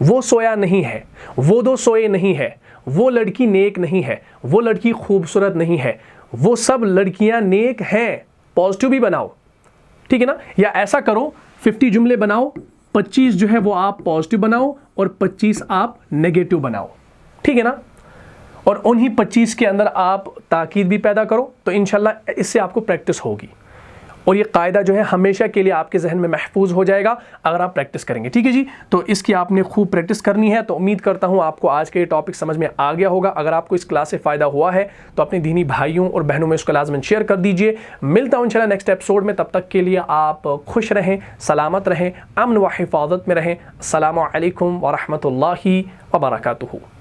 وہ سویا نہیں ہے، وہ دو سوئے نہیں ہے، وہ لڑکی نیک نہیں ہے، وہ لڑکی خوبصورت نہیں ہے، وہ سب لڑکیاں نیک ہیں۔ پازیٹیو بھی بناؤ، ٹھیک ہے نا۔ یا ایسا کرو 50 جملے بناؤ، 25 جو ہے وہ آپ پازیٹیو بناؤ اور 25 آپ نیگیٹو بناؤ، ٹھیک ہے نا۔ اور انہی 25 کے اندر آپ تاکید بھی پیدا کرو، تو انشاءاللہ اس سے آپ کو پریکٹس ہوگی، اور یہ قاعدہ جو ہے ہمیشہ کے لیے آپ کے ذہن میں محفوظ ہو جائے گا اگر آپ پریکٹس کریں گے، ٹھیک ہے جی۔ تو اس کی آپ نے خوب پریکٹس کرنی ہے۔ تو امید کرتا ہوں آپ کو آج کا یہ ٹاپک سمجھ میں آ گیا ہوگا۔ اگر آپ کو اس کلاس سے فائدہ ہوا ہے تو اپنے دینی بھائیوں اور بہنوں میں اس کو لازماً شیئر کر دیجئے۔ ملتا ہوں انشاءاللہ نیکسٹ ایپیسوڈ میں، تب تک کے لیے آپ خوش رہیں، سلامت رہیں، امن و حفاظت میں رہیں۔ السلام علیکم ورحمۃ اللہ وبرکاتہ۔